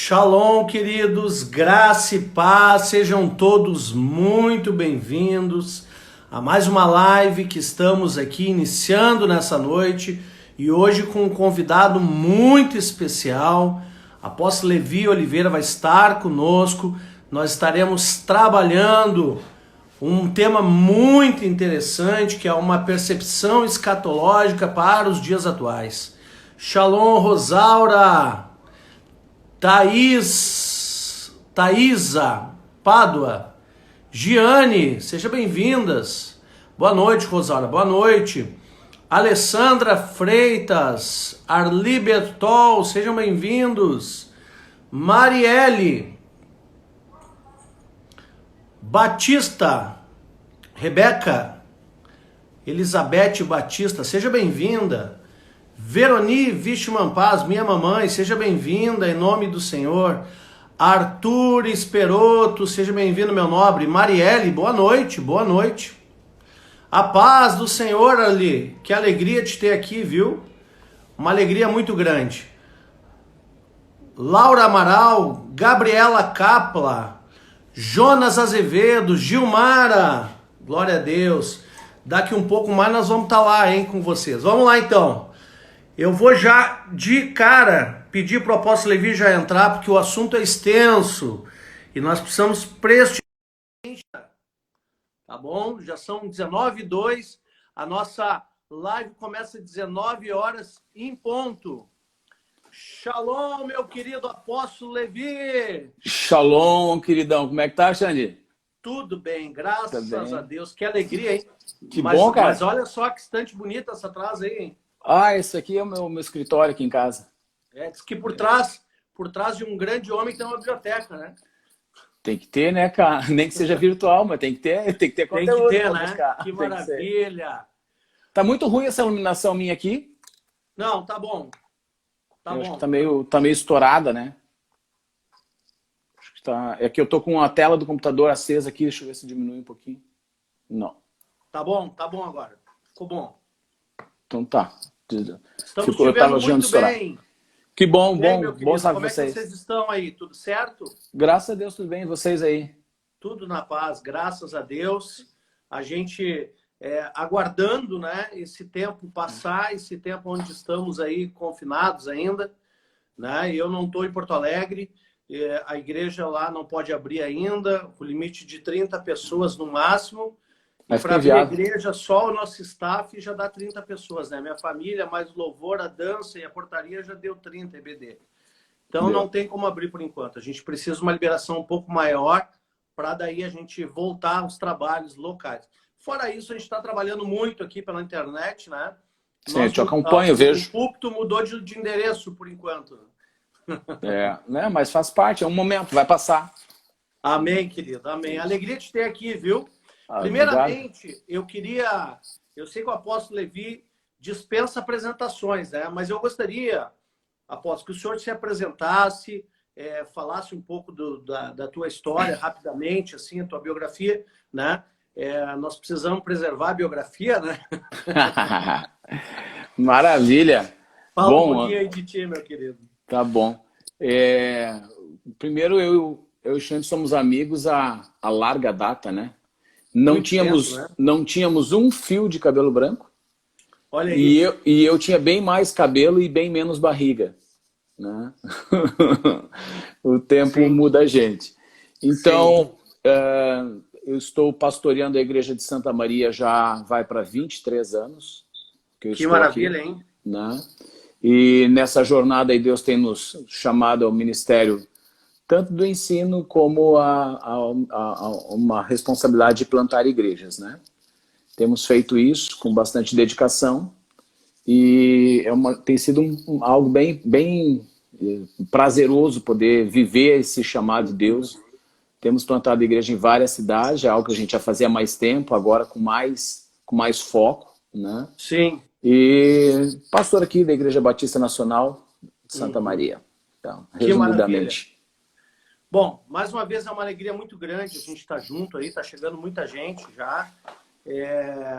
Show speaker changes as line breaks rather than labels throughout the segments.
Shalom, queridos, graça e paz, sejam todos muito bem-vindos a mais uma live que estamos aqui iniciando nessa noite e hoje com um convidado muito especial. Apóstolo Levi Oliveira vai estar conosco. Nós estaremos trabalhando um tema muito interessante que é uma percepção escatológica para os dias atuais. Shalom, Rosaura! Thaisa, Pádua, Giane, sejam bem-vindas. Boa noite, Rosaura, boa noite. Alessandra Freitas, Arli Bertol, sejam bem-vindos. Marielle, Batista, Rebeca, Elizabeth Batista, seja bem-vinda. Veroni Vishman Paz, minha mamãe, seja bem-vinda em nome do Senhor. Arthur Esperoto, seja bem-vindo, meu nobre. Marielle, boa noite, boa noite. A paz do Senhor, Ali, que alegria te ter aqui, viu? Uma alegria muito grande. Laura Amaral, Gabriela Capla, Jonas Azevedo, Gilmara, glória a Deus. Daqui um pouco mais nós vamos estar lá, hein, com vocês. Vamos lá, então. Eu vou já, de cara, pedir para o apóstolo Levi já entrar, porque o assunto é extenso e nós precisamos prestigiar. Tá bom? Já são 19h02, a nossa live começa às 19 horas em ponto. Shalom, meu querido apóstolo Levi!
Shalom, queridão. Como é que tá, Xande?
Tudo bem, graças a Deus. Que alegria, hein?
Que bom, cara.
Mas olha só que estante bonita essa atrás aí, hein?
Ah, esse aqui é o meu escritório aqui em casa.
Diz que por trás de um grande homem tem uma biblioteca, né?
Tem que ter, né, cara? Nem que seja virtual, mas tem que ter conteúdo.
Tem que ter, né? Que maravilha!
Tá muito ruim essa iluminação minha aqui.
Não, tá bom.
Acho que tá meio estourada, né? Acho que tá... É que eu tô com a tela do computador acesa aqui, deixa eu ver se diminui um pouquinho. Não.
Tá bom agora. Ficou bom.
Então tá.
Estamos te vendo muito bem.
Que bom,
bem,
bom saber
como
vocês.
É que vocês estão aí? Tudo certo?
Graças a Deus, tudo bem. E vocês aí?
Tudo na paz, graças a Deus. A gente aguardando, né, esse tempo passar, esse tempo onde estamos aí confinados ainda, né? Eu não estou em Porto Alegre, a igreja lá não pode abrir ainda, o limite de 30 pessoas no máximo. E para abrir a igreja, só o nosso staff já dá 30 pessoas, né? Minha família, mais o louvor, a dança e a portaria já deu 30 EBD. Então não tem como abrir por enquanto. A gente precisa de uma liberação um pouco maior para daí a gente voltar aos trabalhos locais. Fora isso, a gente está trabalhando muito aqui pela internet, né?
Sim, eu te acompanho, eu vejo.
O púlpito mudou de endereço por enquanto.
Né? Mas faz parte, é um momento, vai passar.
Amém, querido, amém. Alegria de te ter aqui, viu? Primeiramente, eu sei que o apóstolo Levi dispensa apresentações, né? Mas eu gostaria, apóstolo, que o senhor se apresentasse, falasse um pouco da tua história rapidamente, assim, a tua biografia, né? Nós precisamos preservar a biografia, né?
Maravilha!
Fala um pouquinho aí de ti, meu querido.
Tá bom. Primeiro, eu e o Xande somos amigos a larga data, né? Não tínhamos um fio de cabelo branco.
Olha aí.
E eu tinha bem mais cabelo e bem menos barriga, né? O tempo muda a gente. Então, eu estou pastoreando a igreja de Santa Maria já vai para 23 anos. Que
maravilha,
aqui,
hein?
né? E nessa jornada aí Deus tem nos chamado ao ministério tanto do ensino como uma responsabilidade de plantar igrejas, né? Temos feito isso com bastante dedicação e tem sido algo bem prazeroso poder viver esse chamado de Deus. Temos plantado igreja em várias cidades, é algo que a gente já fazia há mais tempo, agora com mais foco, né?
Sim.
E pastor aqui da Igreja Batista Nacional de Santa Maria. Então, resumidamente.
Bom, mais uma vez é uma alegria muito grande a gente estar junto aí, está chegando muita gente já.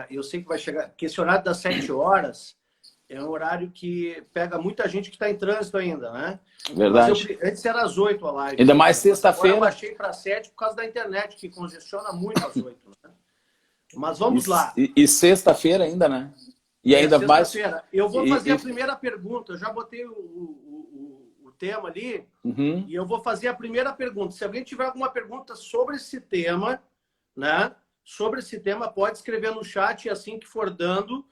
Eu sei que vai chegar, que esse horário das 7 horas É um horário que pega muita gente que está em trânsito ainda, né?
Verdade.
Antes era às 8 a live.
Ainda mais
Agora
sexta-feira.
eu baixei para 7 por causa da internet, que congestiona muito às 8, né? Mas vamos lá.
E sexta-feira ainda, né? E ainda mais...
Sexta-feira. Eu vou fazer a primeira pergunta. Eu já botei o tema ali.
Uhum.
E eu vou fazer a primeira pergunta. Se alguém tiver alguma pergunta sobre esse tema, né? Sobre esse tema, pode escrever no chat e assim que for dando,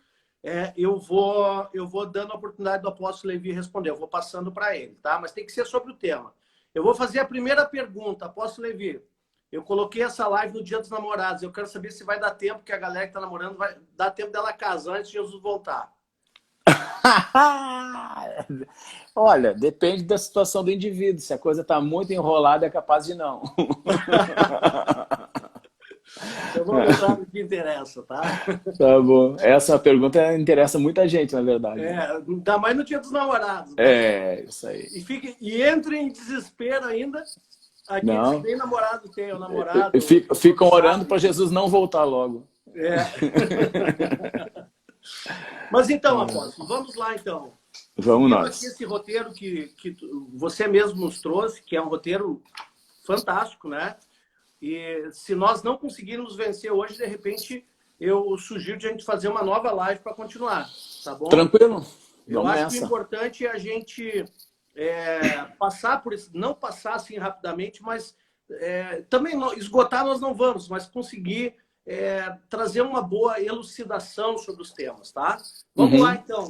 eu vou dando a oportunidade do apóstolo Levi responder. Eu vou passando para ele, tá? Mas tem que ser sobre o tema. Eu vou fazer a primeira pergunta, apóstolo Levi. Eu coloquei essa live no Dia dos Namorados. Eu quero saber se vai dar tempo, que a galera que está namorando vai dar tempo dela casar antes de Jesus voltar.
Olha, depende da situação do indivíduo. Se a coisa está muito enrolada, é capaz de não.
Eu vou entrar no que interessa, tá?
Tá bom. Essa pergunta interessa muita gente, na verdade.
Ainda mais no Dia dos Namorados. Né?
Isso aí.
E entre em desespero ainda. Aqueles que nem namorado tem, o namorado.
Ficam orando para Jesus não voltar logo.
Mas então, apóstolo, vamos lá então.
Vamos nós.
Aqui esse roteiro que você mesmo nos trouxe, que é um roteiro fantástico, né? E se nós não conseguirmos vencer hoje, de repente, eu sugiro de a gente fazer uma nova live para continuar, tá bom?
Tranquilo.
Eu acho que o importante é a gente passar por isso, não passar assim rapidamente, mas também esgotar nós não vamos, mas conseguir trazer uma boa elucidação sobre os temas, tá? Vamos lá, então.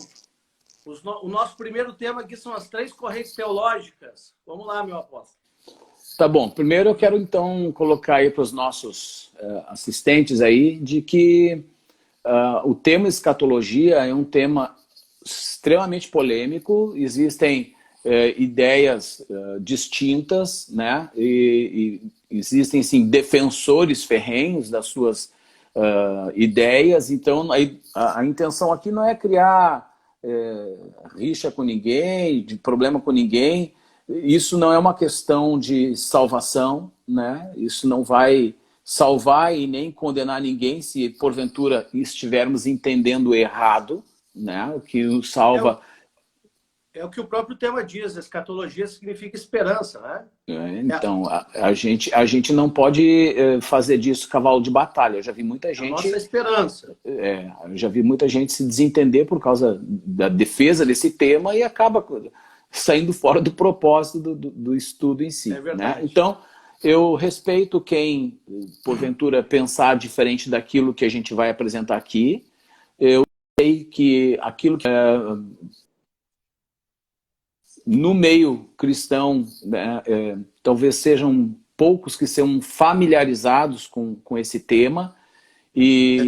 O nosso primeiro tema aqui são as 3 correntes teológicas. Vamos lá, meu apóstolo.
Tá bom. Primeiro eu quero, então, colocar aí para os nossos assistentes aí de que o tema escatologia é um tema extremamente polêmico. Existem ideias distintas, né? E existem, sim, defensores ferrenhos das suas ideias. Então, a intenção aqui não é criar rixa com ninguém, de problema com ninguém. Isso não é uma questão de salvação, né? Isso não vai salvar e nem condenar ninguém se porventura estivermos entendendo errado, né? O que nos salva...
É o que o próprio tema diz, escatologia significa esperança, né?
Então, a gente não pode fazer disso cavalo de batalha. Eu já vi muita gente...
A nossa esperança.
Eu já vi muita gente se desentender por causa da defesa desse tema e acaba saindo fora do propósito do estudo em si.
É verdade.
Né? Então, eu respeito quem, porventura, pensar diferente daquilo que a gente vai apresentar aqui. Eu sei que aquilo que no meio cristão, né, talvez sejam poucos que sejam familiarizados com esse tema. E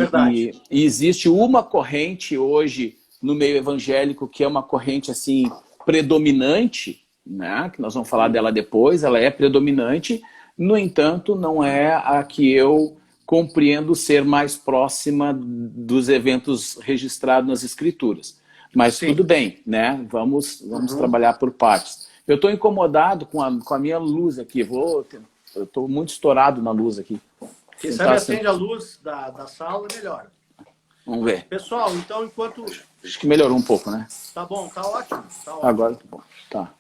existe uma corrente hoje no meio evangélico que é uma corrente assim predominante, né, que nós vamos falar dela depois, ela é predominante, no entanto, não é a que eu compreendo ser mais próxima dos eventos registrados nas Escrituras. Mas sim, tudo bem, né? Vamos trabalhar por partes. Eu estou incomodado com a minha luz aqui. Eu estou muito estourado na luz aqui.
Quem sabe acende a luz da sala, melhor.
Vamos ver.
Pessoal, então enquanto...
Acho que melhorou um pouco, né?
Tá bom, tá ótimo. Tá ótimo.
Agora tá bom. Tá.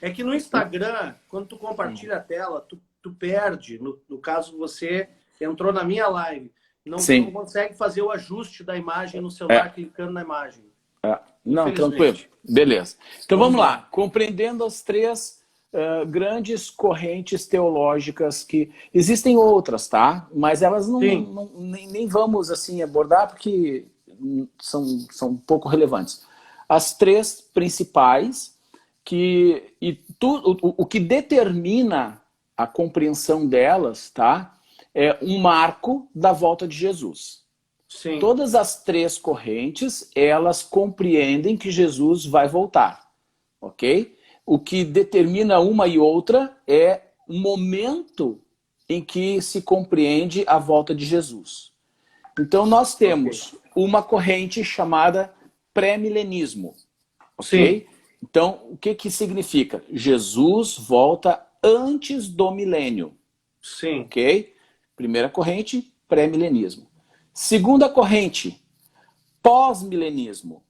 É que no Instagram, quando tu compartilha a tela, tu perde. No caso, você entrou na minha live. Não consegue fazer o ajuste da imagem no celular clicando na imagem.
Não, tranquilo. Beleza. Então vamos lá. Compreendendo as 3 grandes correntes teológicas que... Existem outras, tá? Mas elas nem vamos assim abordar porque são pouco relevantes. As 3 principais o que determina a compreensão delas, tá? É um marco da volta de Jesus.
Sim.
Todas as 3 correntes, elas compreendem que Jesus vai voltar, ok? O que determina uma e outra é o momento em que se compreende a volta de Jesus. Então nós temos uma corrente chamada pré-milenismo, ok? Sim. Então o que significa? Jesus volta antes do milênio.
Sim.
Ok? Primeira corrente, pré-milenismo. Segunda corrente, pós-milenismo.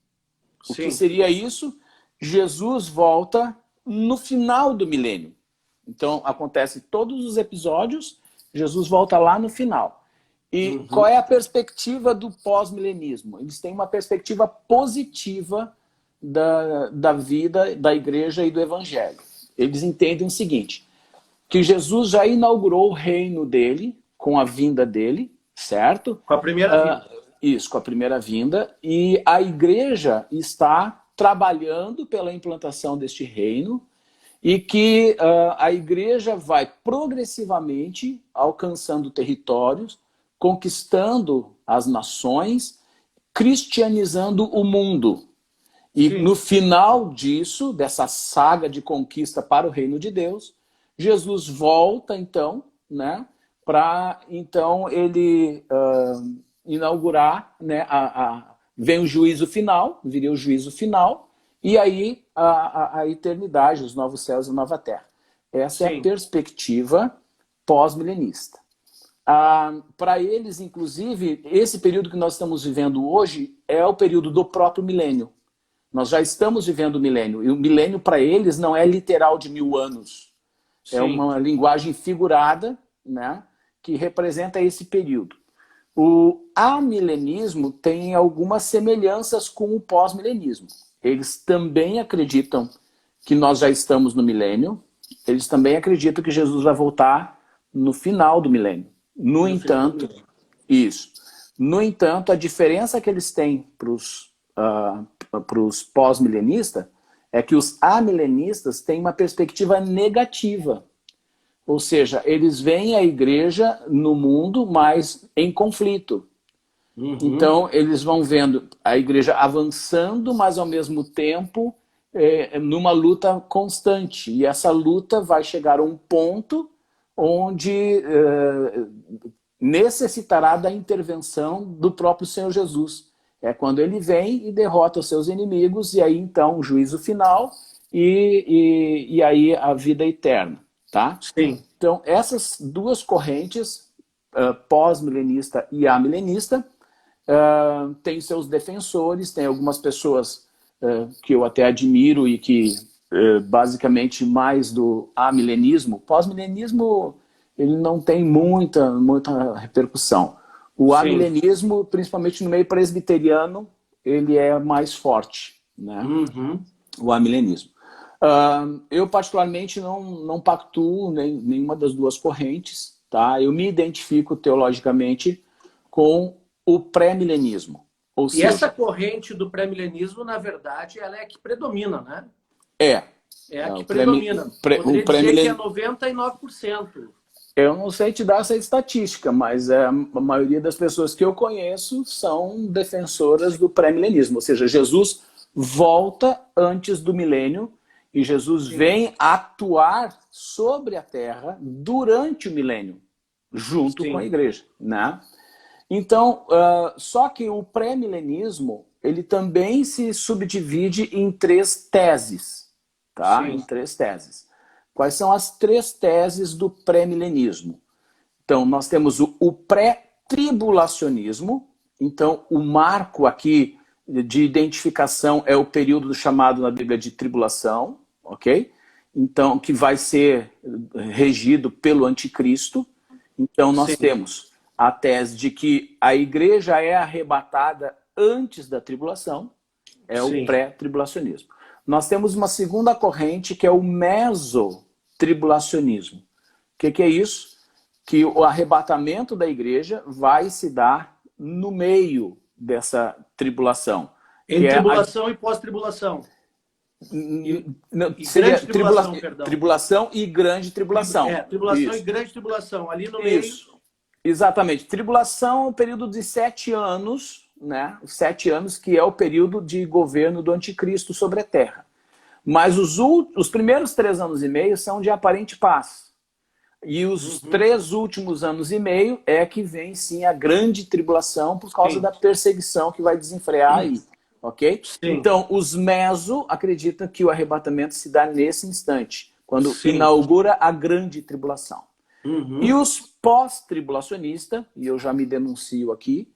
O que
Sim.
seria isso? Jesus volta no final do milênio. Então, acontece todos os episódios, Jesus volta lá no final. E qual é a perspectiva do pós-milenismo? Eles têm uma perspectiva positiva da vida da igreja e do evangelho. Eles entendem o seguinte, que Jesus já inaugurou o reino dele, com a vinda dele, certo?
Com a primeira vinda.
Isso, com a primeira vinda. E a igreja está trabalhando pela implantação deste reino e que a igreja vai progressivamente alcançando territórios, conquistando as nações, cristianizando o mundo. E
Sim.
no final disso, dessa saga de conquista para o reino de Deus, Jesus volta então, né, para então ele inaugurar, né, vem o juízo final, viria o juízo final, e aí a eternidade, os novos céus e a nova terra. Essa é a perspectiva pós-milenista. Para eles, inclusive, esse período que nós estamos vivendo hoje é o período do próprio milênio. Nós já estamos vivendo o milênio, e o milênio para eles não é literal de 1000 anos. É uma linguagem figurada, né, que representa esse período. O amilenismo tem algumas semelhanças com o pós-milenismo. Eles também acreditam que nós já estamos no milênio, eles também acreditam que Jesus vai voltar no final do milênio. No entanto, a diferença que eles têm para os pós-milenistas é que os amilenistas têm uma perspectiva negativa. Ou seja, eles veem a igreja no mundo, mas em conflito. Então, eles vão vendo a igreja avançando, mas ao mesmo tempo numa luta constante. E essa luta vai chegar a um ponto onde necessitará da intervenção do próprio Senhor Jesus. É quando ele vem e derrota os seus inimigos, e aí então o juízo final e aí a vida eterna. Tá?
Sim.
Então, essas duas correntes, pós-milenista e amilenista, têm seus defensores, tem algumas pessoas que eu até admiro e que basicamente mais do amilenismo. Pós-milenismo ele não tem muita repercussão. O amilenismo, principalmente no meio presbiteriano, ele é mais forte, né? O amilenismo. Eu particularmente não pactuo nenhuma das duas correntes, tá? Eu me identifico teologicamente com o pré-milenismo.
E seja, essa corrente do pré-milenismo, na verdade, ela é a que predomina, né? É a que predomina. Poderia dizer que é 99%.
Eu não sei te dar essa estatística, mas a maioria das pessoas que eu conheço são defensoras do pré-milenismo. Ou seja, Jesus volta antes do milênio e Jesus vem atuar sobre a terra durante o milênio, junto com a igreja, né? Então, só que o pré-milenismo, ele também se subdivide em 3 teses, tá? Em 3 teses. Quais são as 3 teses do pré-milenismo? Então, nós temos o pré-tribulacionismo. Então, o marco aqui de identificação é o período chamado na Bíblia de tribulação, ok? Então, que vai ser regido pelo anticristo. Então, nós temos a tese de que a igreja é arrebatada antes da tribulação, é o pré-tribulacionismo. Nós temos uma segunda corrente que é o mesotribulacionismo. O que é isso? Que o arrebatamento da igreja vai se dar no meio dessa tribulação.
Em tribulação e pós-tribulação.
Seria tribulação e grande tribulação.
Tribulação e grande tribulação, ali no meio.
Exatamente. Tribulação é um período de 7 anos, né? 7 anos que é o período de governo do anticristo sobre a terra. Mas os primeiros 3 anos e meio são de aparente paz. E os 3 últimos anos e meio é que vem, sim, a grande tribulação por causa da perseguição que vai desenfrear aí. Ok? Então, os meso acreditam que o arrebatamento se dá nesse instante, quando inaugura a grande tribulação. E os pós-tribulacionistas, e eu já me denuncio aqui,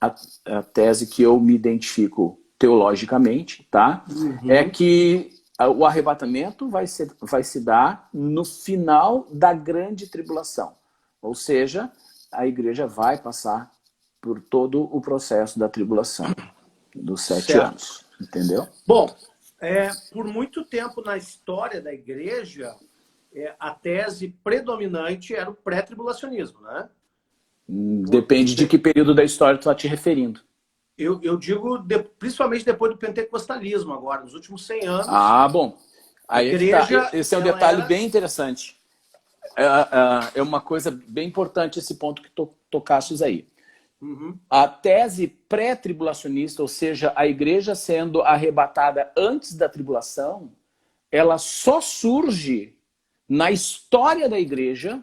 a tese que eu me identifico teologicamente, tá? É que o arrebatamento vai se dar no final da grande tribulação. Ou seja, a igreja vai passar por todo o processo da tribulação, dos 7
Certo.
anos. Entendeu?
Bom, por muito tempo na história da igreja, a tese predominante era o pré-tribulacionismo, né?
Depende de que período da história tu está te referindo.
Eu digo, principalmente depois do pentecostalismo agora, nos últimos 100 anos.
Ah, bom.
A
Aí
igreja,
esse é um detalhe bem interessante. É uma coisa bem importante esse ponto que tocastes aí. A tese pré-tribulacionista, ou seja, a igreja sendo arrebatada antes da tribulação, ela só surge na história da igreja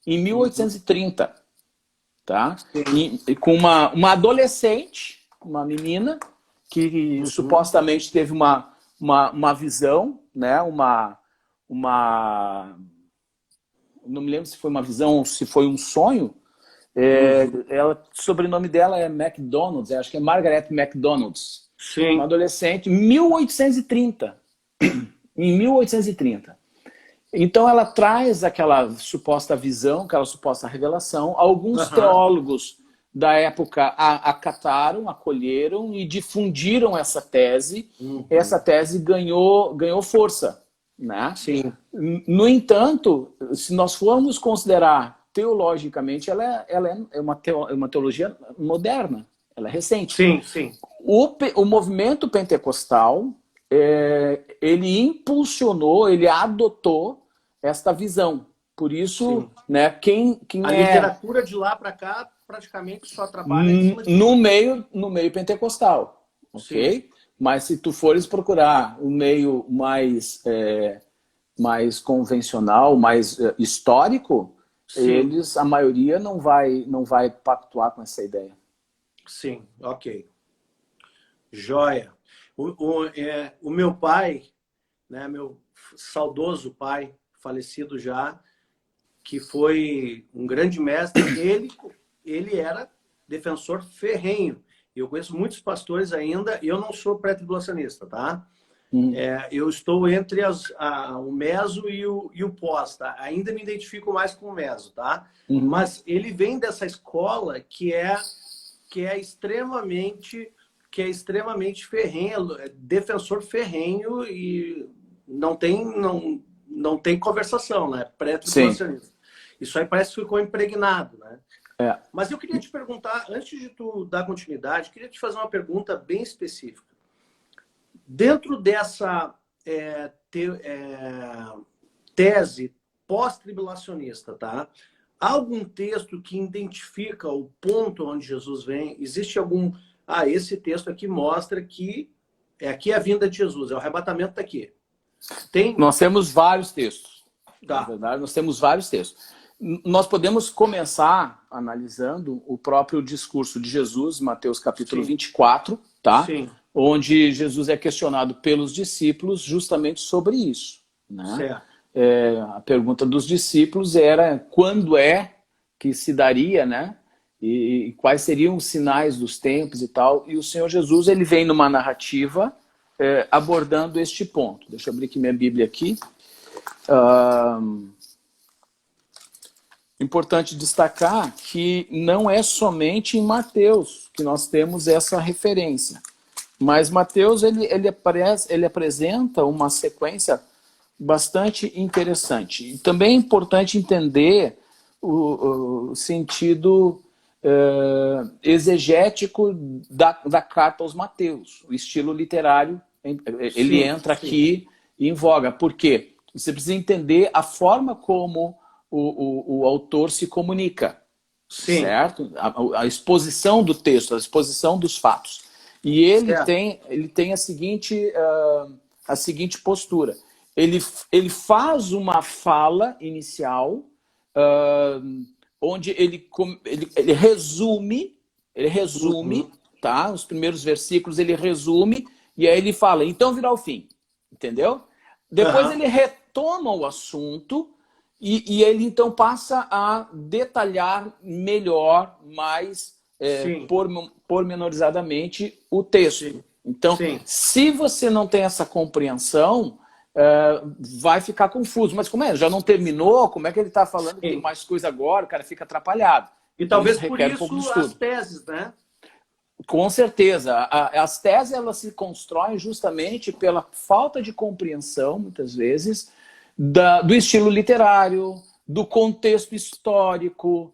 em 1830. Tá? E com uma adolescente, uma menina, que supostamente teve uma visão, né? Não me lembro se foi uma visão ou se foi um sonho. O sobrenome dela é McDonald's, acho que é Margaret McDonald's.
Sim.
Uma adolescente, 1830. Em 1830. Então ela traz aquela suposta visão, aquela suposta revelação. Alguns teólogos da época acataram, acolheram e difundiram essa tese. Essa tese ganhou força, né?
Sim.
No entanto, se nós formos considerar teologicamente, ela é uma teologia moderna, ela é recente.
Sim, sim.
O movimento pentecostal, ele impulsionou, ele adotou esta visão. Por isso, né, quem
a literatura de lá para cá praticamente só trabalha
no meio pentecostal, ok?
Sim.
Mas se tu fores procurar um meio mais convencional, mais histórico, a maioria não vai pactuar com essa ideia.
Sim, ok. Joia. O meu pai, né, meu saudoso pai, falecido já, que foi um grande mestre, ele era defensor ferrenho. Eu conheço muitos pastores ainda, eu não sou pré-tribulacionista, tá? Eu estou entre o meso e o pós, tá? Ainda me identifico mais com o meso, tá? Mas ele vem dessa escola que é extremamente ferrenho, defensor ferrenho, e não tem conversação, né? Pré-tribulacionista. Isso aí parece que ficou impregnado, né? Mas eu queria te perguntar, antes de tu dar continuidade, queria te fazer uma pergunta bem específica. Dentro dessa tese pós-tribulacionista, tá? Há algum texto que identifica o ponto onde Jesus vem? Existe algum... esse texto aqui mostra que aqui é a vinda de Jesus, é o arrebatamento daqui.
Nós temos vários textos.
Tá.
Na verdade, nós temos vários textos. Nós podemos começar analisando o próprio discurso de Jesus, Mateus capítulo 24, tá?
Sim.
Onde Jesus é questionado pelos discípulos justamente sobre isso, né?
Certo.
A pergunta dos discípulos era quando é que se daria, né? E quais seriam os sinais dos tempos e tal. E o Senhor Jesus, ele vem numa narrativa abordando este ponto. Deixa eu abrir aqui minha Bíblia aqui. Importante destacar que não é somente em Mateus que nós temos essa referência. Mas Mateus ele apresenta uma sequência bastante interessante. E também é importante entender o sentido exegético da carta aos Mateus. O estilo literário, ele entra aqui em voga. Por quê? Você precisa entender a forma como o autor se comunica. Certo? A exposição do texto, a exposição dos fatos. E ele tem a seguinte postura. Ele faz uma fala inicial onde ele resume, tá? Os primeiros versículos ele resume e aí ele fala, então virá o fim. Entendeu? Depois ele retoma o assunto e ele então passa a detalhar melhor, mais pormenorizadamente o texto. Então,
Sim.
se você não tem essa compreensão, vai ficar confuso. Mas como é? Já não terminou? Como é que ele está falando que tem
Sim.
mais coisa agora? O cara fica atrapalhado.
E
Então,
talvez
isso
por
requer um pouco de
isso as
estudo.
teses, né?
Com certeza. As teses elas se constroem justamente pela falta de compreensão, muitas vezes, do estilo literário, do contexto histórico,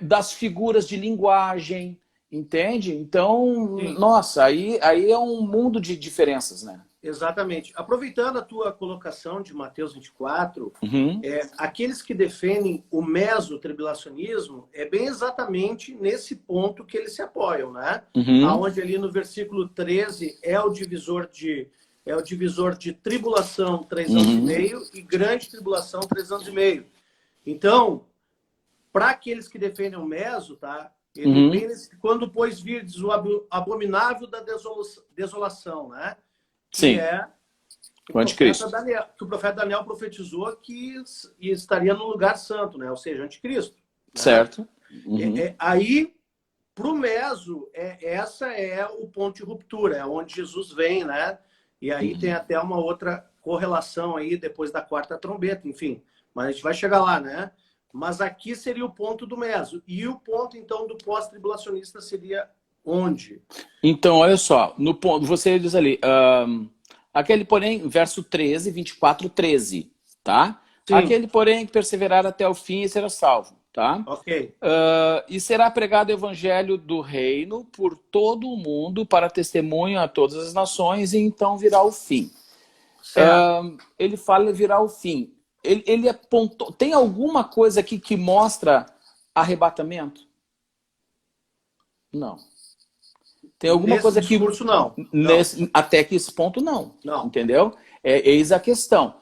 das figuras de linguagem, entende? Então,
Sim.
nossa, aí é um mundo de diferenças, né?
Exatamente. Aproveitando a tua colocação de Mateus 24,
Uhum.
aqueles que defendem o mesotribulacionismo é bem exatamente nesse ponto que eles se apoiam, né?
Uhum.
Aonde ali no versículo 13 é o divisor de tribulação 3 anos e meio e grande tribulação 3 anos e meio. Então, para aqueles que defendem o meso, tá? Ele bem nesse, quando pois virdes o abominável da desolação, né? Que
Sim.
é
O anticristo.
que o profeta Daniel profetizou que estaria no lugar santo, né? Ou seja, anticristo. Né?
Certo. Uhum.
Aí, para o meso, essa é o ponto de ruptura, é onde Jesus vem, né? E aí tem até uma outra correlação aí depois da quarta trombeta, enfim. Mas a gente vai chegar lá, né? Mas aqui seria o ponto do meso. E o ponto, então, do pós-tribulacionista seria onde?
Então, olha só, no ponto, você diz ali, aquele porém, verso 13, 24, 13, tá?
Sim.
Aquele porém que perseverar até o fim e será salvo, tá?
Ok.
E será pregado o evangelho do reino por todo o mundo para testemunho a todas as nações e então virá o fim. Ele fala virá o fim. Ele apontou, tem alguma coisa aqui que mostra arrebatamento? Não. Tem alguma
Nesse
coisa que...
discurso, não.
Até que esse ponto, não. Entendeu? Eis a questão.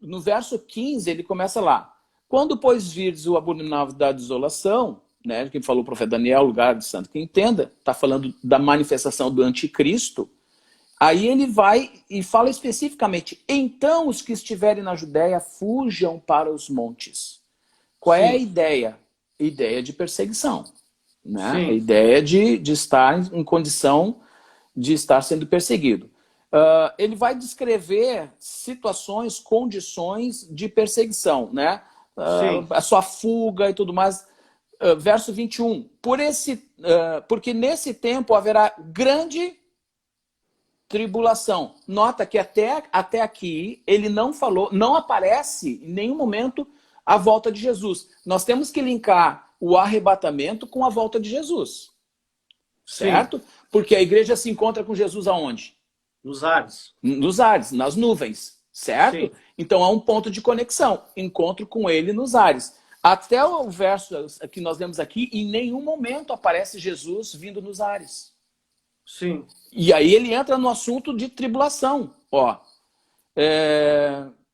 No verso 15, ele começa lá. Quando, pois, virdes o abominável da desolação, né, que falou o profeta Daniel, lugar de santo que entenda, está falando da manifestação do anticristo, aí ele vai e fala especificamente, então os que estiverem na Judéia fujam para os montes. Qual é a ideia? Ideia de perseguição. Né? A ideia de estar em condição de estar sendo perseguido. Ele vai descrever situações, condições de perseguição, né? A sua fuga e tudo mais. Verso 21. Porque nesse tempo haverá grande tribulação. Nota que até aqui ele não falou, não aparece em nenhum momento a volta de Jesus. Nós temos que linkar o arrebatamento com a volta de Jesus. Certo? Porque a igreja se encontra com Jesus aonde?
Nos ares.
Nos ares, nas nuvens. Certo? Então há um ponto de conexão. Encontro com ele nos ares. Até o verso que nós lemos aqui, em nenhum momento aparece Jesus vindo nos ares.
Sim.
E aí ele entra no assunto de tribulação. Ó,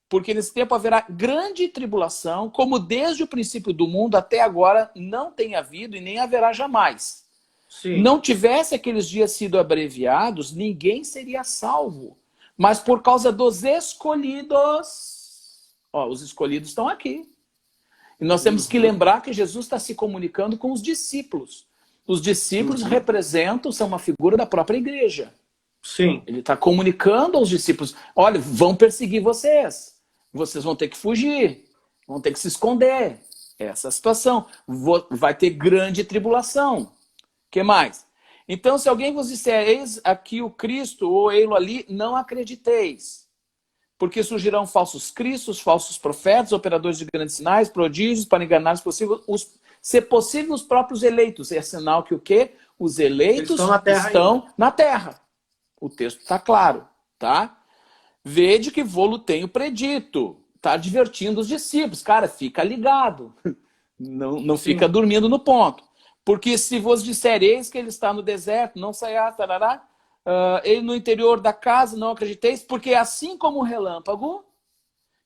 porque nesse tempo haverá grande tribulação, como desde o princípio do mundo até agora não tem havido e nem haverá jamais. Não tivesse aqueles dias sido abreviados, ninguém seria salvo. Mas por causa dos escolhidos, os escolhidos estão aqui. E nós temos que lembrar que Jesus está se comunicando com os discípulos. Os discípulos representam, são uma figura da própria igreja. Ele está comunicando aos discípulos, olha, vão perseguir vocês. Vocês vão ter que fugir, vão ter que se esconder. Essa é a situação. Vai ter grande tribulação. O que mais? Então, se alguém vos disser, eis aqui o Cristo, ou ei-lo ali, não acrediteis. Porque surgirão falsos cristos, falsos profetas, operadores de grandes sinais, prodígios, para enganar se possível, os próprios eleitos. É sinal que o quê? Os eleitos estão na terra. O texto está claro, tá? Vede que vô-lo tenho predito. Está advertindo os discípulos. Cara, fica ligado. Não fica dormindo no ponto. Porque se vos dissereis que ele está no deserto, não saiá, tarará, ele no interior da casa, não acrediteis, porque assim como o relâmpago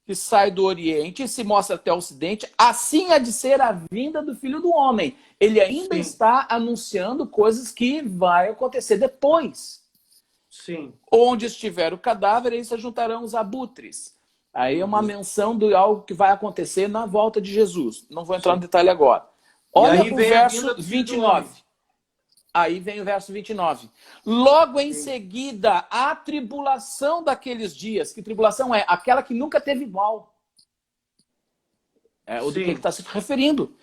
que sai do Oriente e se mostra até o Ocidente, assim há de ser a vinda do Filho do Homem. Ele ainda está anunciando coisas que vai acontecer depois. Onde estiver o cadáver, aí se juntarão os abutres. Aí é uma menção de algo que vai acontecer na volta de Jesus. Não vou entrar no detalhe agora. Olha o verso 29. Aí vem o verso 29. Logo em seguida, a tribulação daqueles dias. Que tribulação é? Aquela que nunca teve igual. É o do que ele está se referindo.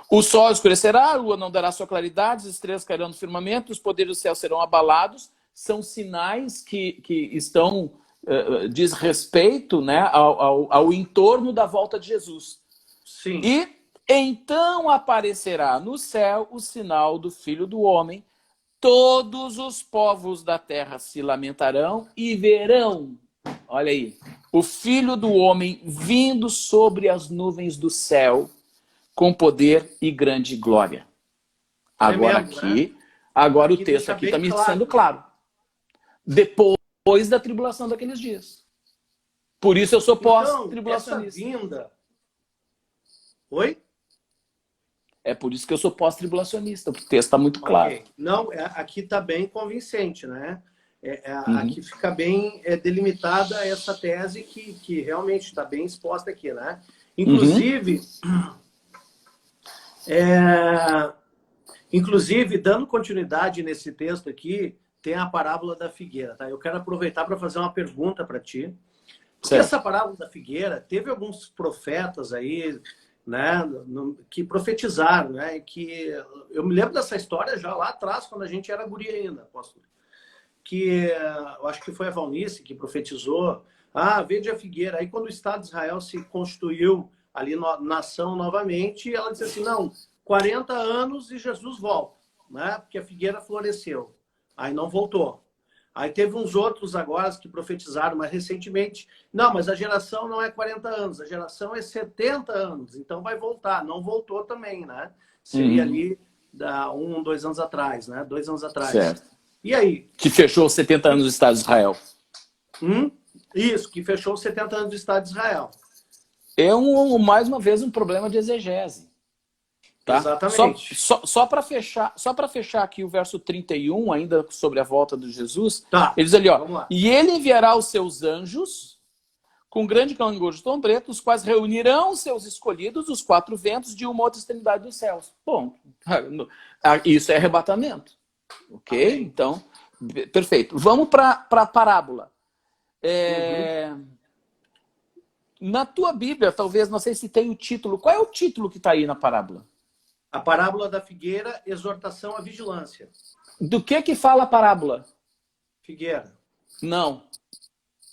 O sol escurecerá, a lua não dará sua claridade, as estrelas cairão no firmamento, os poderes do céu serão abalados. São sinais que estão, diz respeito, né, ao entorno da volta de Jesus.
Sim.
E então aparecerá no céu o sinal do Filho do Homem. Todos os povos da terra se lamentarão e verão, olha aí, o Filho do Homem vindo sobre as nuvens do céu com poder e grande glória. Agora
mesmo, né?
Agora
aqui
o texto aqui está me
claro.
sendo claro. Depois da tribulação daqueles dias. Por isso eu sou pós-tribulacionista.
Essa vinda... Oi?
É por isso que eu sou pós-tribulacionista, o texto está muito claro.
Okay. Não, aqui está bem convincente, né? Aqui fica bem delimitada essa tese que realmente está bem exposta aqui, né? Inclusive, inclusive, dando continuidade nesse texto aqui, tem a parábola da figueira, tá? Eu quero aproveitar para fazer uma pergunta para ti. Porque essa parábola da figueira, teve alguns profetas aí, né, que profetizaram, né, que eu me lembro dessa história já lá atrás, quando a gente era guri ainda, apóstolo, que eu acho que foi a Valnice que profetizou, vede a figueira. Aí quando o Estado de Israel se constituiu ali nação novamente, ela disse assim, não, 40 anos e Jesus volta, né, porque a figueira floresceu. Aí não voltou. Aí teve uns outros agora que profetizaram mais recentemente. Não, mas a geração não é 40 anos, a geração é 70 anos. Então vai voltar. Não voltou também, né? Seria ali 2 anos atrás, né? 2 anos atrás.
Certo.
E aí?
Que fechou os 70 anos do Estado de Israel.
Isso, que fechou os 70 anos do Estado de Israel.
É, mais uma vez, um problema de exegese. Tá?
Exatamente.
Só para fechar aqui o verso 31, ainda sobre a volta de Jesus,
tá.
Ele diz ali, ó, e ele enviará os seus anjos com grande clangor de trombeta, os quais reunirão os seus escolhidos, os 4 ventos, de uma outra extremidade dos céus. Bom, isso é arrebatamento. Ok?
Amém.
Então, perfeito. Vamos para a parábola. Na tua Bíblia, talvez, não sei se tem o título. Qual é o título que está aí na parábola?
A parábola da figueira, exortação à vigilância.
Do que fala a parábola?
Figueira.
Não.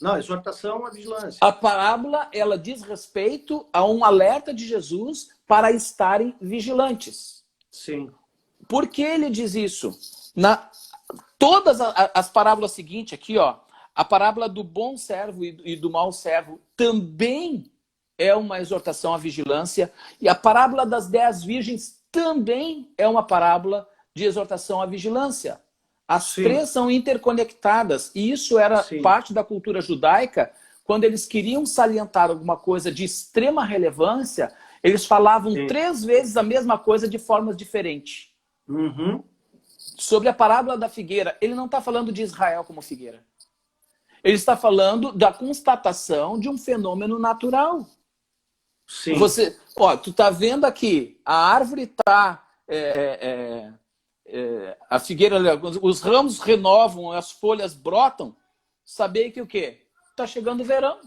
Não, exortação à vigilância.
A parábola, ela diz respeito a um alerta de Jesus para estarem vigilantes.
Sim.
Por que ele diz isso? Todas as parábolas seguintes aqui, ó, a parábola do bom servo e do mau servo também é uma exortação à vigilância. E a parábola das 10 virgens também é uma parábola de exortação à vigilância. As três são interconectadas. E isso era parte da cultura judaica. Quando eles queriam salientar alguma coisa de extrema relevância, eles falavam 3 vezes a mesma coisa de formas diferentes. Sobre a parábola da figueira, ele não está falando de Israel como figueira. Ele está falando da constatação de um fenômeno natural.
Sim.
Tu tá vendo aqui, a árvore tá... a figueira, os ramos renovam, as folhas brotam. Saber que o quê? Tá chegando o verão.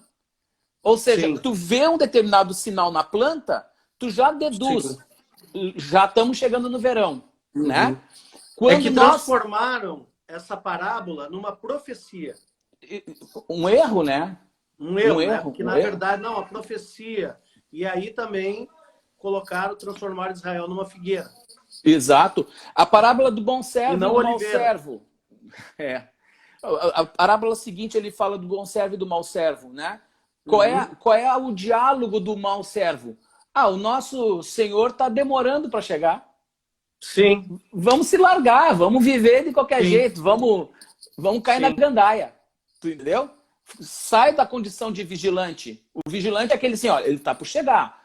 Ou seja, tu vê um determinado sinal na planta, tu já deduz. Já estamos chegando no verão. Né?
Quando transformaram essa parábola numa profecia.
Um erro, né?
Um erro, né? Porque na verdade, não, a profecia... E aí também transformaram Israel numa figueira.
Exato. A parábola do bom servo e do mau servo. A parábola seguinte, ele fala do bom servo e do mau servo, né? Qual é o diálogo do mau servo? O nosso Senhor está demorando para chegar.
Sim.
Vamos se largar, vamos viver de qualquer jeito, vamos cair na gandaia. Tu entendeu? Sai da condição de vigilante. O vigilante é aquele assim, olha, ele está por chegar.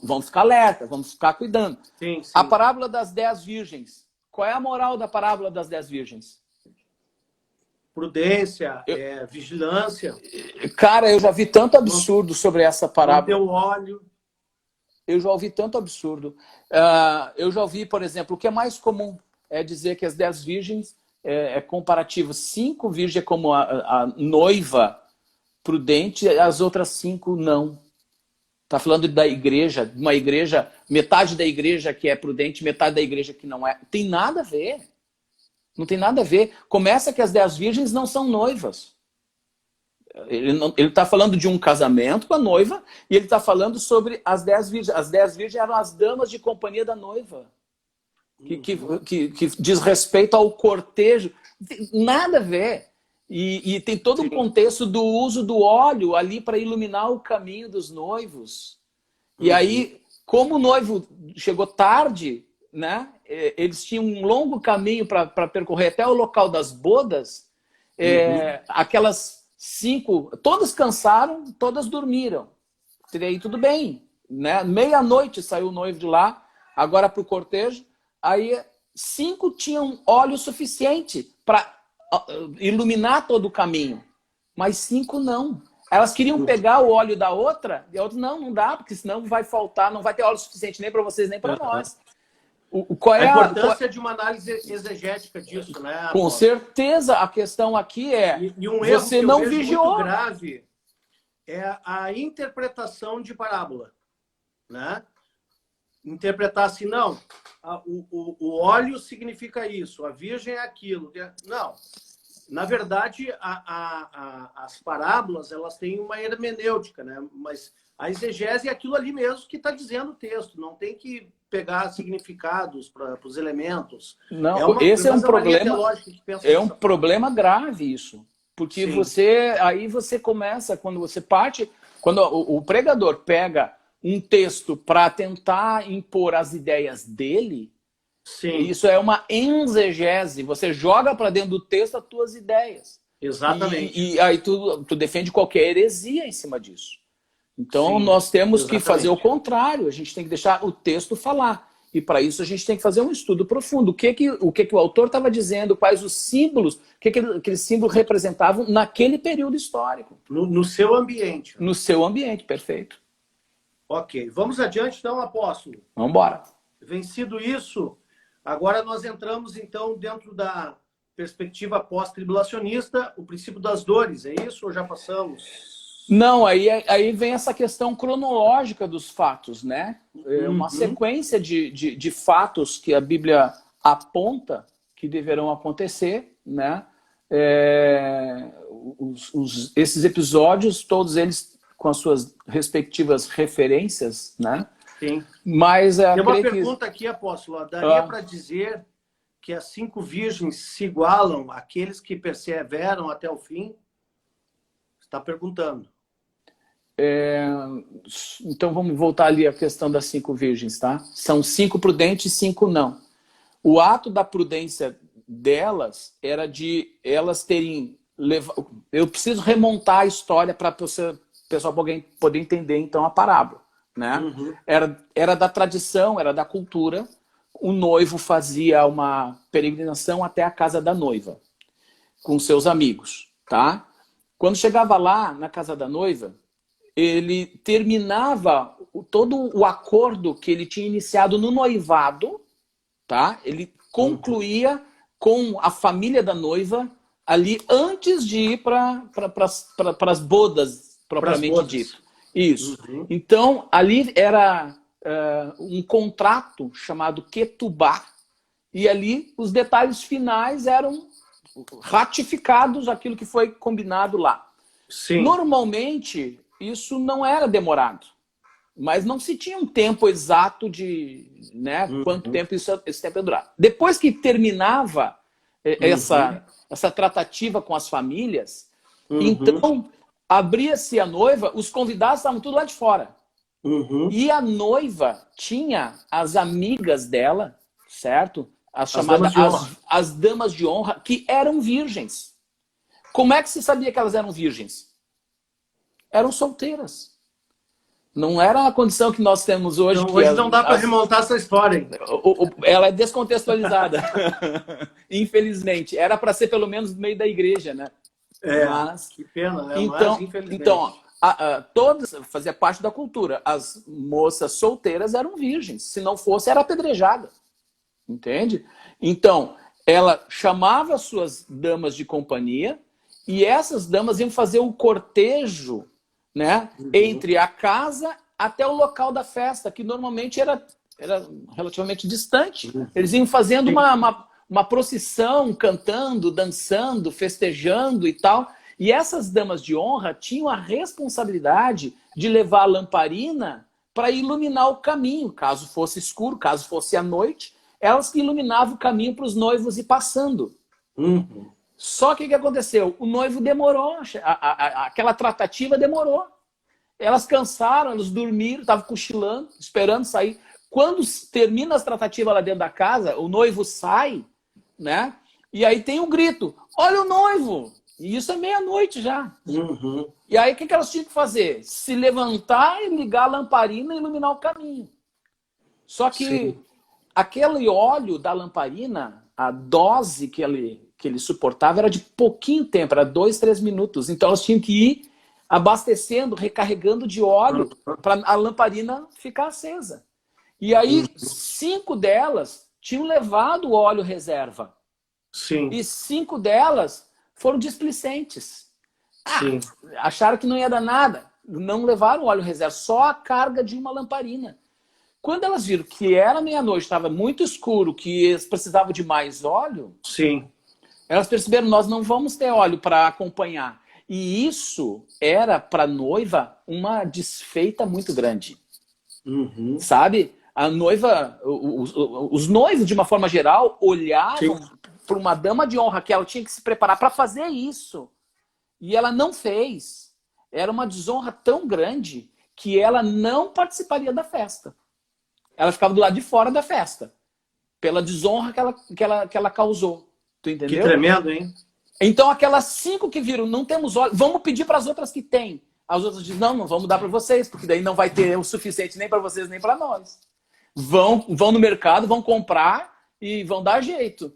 Vamos ficar alerta, vamos ficar cuidando.
Sim.
A parábola das 10 virgens. Qual é a moral da parábola das 10 virgens?
Prudência, vigilância.
Cara, eu já vi tanto absurdo sobre essa parábola.
Manter o óleo.
Eu já ouvi tanto absurdo. Eu já ouvi, por exemplo, o que é mais comum? é dizer que as 10 virgens é comparativo. 5 virgens é como a noiva prudente, as outras 5 não. Está falando da igreja, uma igreja, metade da igreja que é prudente, metade da igreja que não é. Tem nada a ver. Não tem nada a ver. Começa que as 10 virgens não são noivas. Ele está falando de um casamento com a noiva e ele está falando sobre as 10 virgens. As 10 virgens eram as damas de companhia da noiva. Que diz respeito ao cortejo. Nada a ver. E tem todo um contexto do uso do óleo ali para iluminar o caminho dos noivos. E aí, como o noivo chegou tarde, né, eles tinham um longo caminho para percorrer até o local das bodas. Aquelas 5, todas cansaram, todas dormiram. E aí tudo bem. Né? Meia-noite saiu o noivo de lá, agora para o cortejo. Aí 5 tinham óleo suficiente para iluminar todo o caminho, mas 5 não. Elas queriam pegar o óleo da outra, e a outra não dá, porque senão vai faltar, não vai ter óleo suficiente nem para vocês, nem para nós. Qual é
a importância de uma análise exegética disso, né?
Com certeza, a questão aqui é
e um erro
você
que
não
eu vejo
vigiou.
muito grave é a interpretação de parábola, né? Interpretar assim, não, o óleo significa isso, a virgem é aquilo. Não, na verdade, as parábolas, elas têm uma hermenêutica, né? Mas a exegese é aquilo ali mesmo que está dizendo o texto, não tem que pegar significados para os elementos.
Não, esse é um problema, problema grave isso, porque aí você começa, quando você parte, quando o pregador pega um texto para tentar impor as ideias dele, isso é uma exegese. Você joga para dentro do texto as tuas ideias.
Exatamente.
E aí tu defende qualquer heresia em cima disso. Então nós temos que fazer o contrário. A gente tem que deixar o texto falar. E para isso a gente tem que fazer um estudo profundo. O que o autor estava dizendo, quais os símbolos, o que aqueles símbolos representavam naquele período histórico.
No seu ambiente.
No seu ambiente, perfeito.
Ok, vamos adiante então, apóstolo.
Vamos embora.
Vencido isso, agora nós entramos então dentro da perspectiva pós-tribulacionista, o princípio das dores, é isso ou já passamos?
Não, aí vem essa questão cronológica dos fatos, né? É uma sequência de fatos que a Bíblia aponta que deverão acontecer, né? Esses episódios, todos eles com as suas respectivas referências, né?
Sim.
Mas
tem uma pergunta aqui, apóstolo. Daria para dizer que as 5 virgens se igualam àqueles que perseveram até o fim? Está perguntando.
Então vamos voltar ali à questão das 5 virgens, tá? São 5 prudentes e 5 não. O ato da prudência delas era de elas terem... Eu preciso remontar a história para o pessoal poder entender então a parábola, né? Era da tradição, era da cultura. O noivo fazia uma peregrinação até a casa da noiva com seus amigos, tá? Quando chegava lá na casa da noiva, ele terminava todo o acordo que ele tinha iniciado no noivado, tá? Ele concluía com a família da noiva ali antes de ir para as bodas propriamente dito. Isso. Então, ali era um contrato chamado Ketubá, e ali os detalhes finais eram ratificados, aquilo que foi combinado lá.
Sim.
Normalmente, isso não era demorado, mas não se tinha um tempo exato de quanto tempo esse tempo ia durar. Depois que terminava essa tratativa com as famílias, então... abria-se a noiva, os convidados estavam tudo lá de fora. E a noiva tinha as amigas dela, certo? As chamadas as damas de honra, que eram virgens. Como é que se sabia que elas eram virgens? Eram solteiras. Não era a condição que nós temos hoje.
Então, hoje não dá para remontar essa história. Hein?
Ela é descontextualizada. Infelizmente. Era para ser pelo menos no meio da igreja, né?
Mas, que pena, né?
Então todas fazia parte da cultura. As moças solteiras eram virgens. Se não fosse, era apedrejada. Entende? Então, ela chamava as suas damas de companhia e essas damas iam fazer o cortejo, né, entre a casa até o local da festa, que normalmente era relativamente distante. Eles iam fazendo uma procissão, cantando, dançando, festejando e tal. E essas damas de honra tinham a responsabilidade de levar a lamparina para iluminar o caminho, caso fosse escuro, caso fosse à noite, elas que iluminavam o caminho para os noivos ir passando. Só que o que aconteceu? O noivo demorou, aquela tratativa demorou. Elas cansaram, elas dormiram, estavam cochilando, esperando sair. Quando termina as tratativas lá dentro da casa, o noivo sai, né? E aí tem um grito, olha o noivo! E isso é meia-noite já. E aí o que elas tinham que fazer? Se levantar e ligar a lamparina e iluminar o caminho. Só que aquele óleo da lamparina, a dose que ele suportava era de pouquinho tempo, era 2, 3 minutos. Então elas tinham que ir abastecendo, recarregando de óleo para a lamparina ficar acesa. E aí 5 delas tinham levado o óleo reserva. E 5 delas foram displicentes. Acharam que não ia dar nada. Não levaram o óleo reserva, só a carga de uma lamparina. Quando elas viram que era meia-noite, estava muito escuro, que eles precisavam de mais óleo, elas perceberam, nós não vamos ter óleo para acompanhar. E isso era para a noiva uma desfeita muito grande. Sabe? A noiva, os noivos, de uma forma geral, olhavam para uma dama de honra que ela tinha que se preparar para fazer isso. E ela não fez. Era uma desonra tão grande que ela não participaria da festa. Ela ficava do lado de fora da festa. Pela desonra que ela causou. Tu entendeu?
Que tremendo, hein?
Então aquelas 5 que viram, não temos óleo, vamos pedir para as outras que têm. As outras dizem, não vamos dar para vocês, porque daí não vai ter o suficiente nem para vocês, nem para nós. Vão no mercado, vão comprar e vão dar jeito.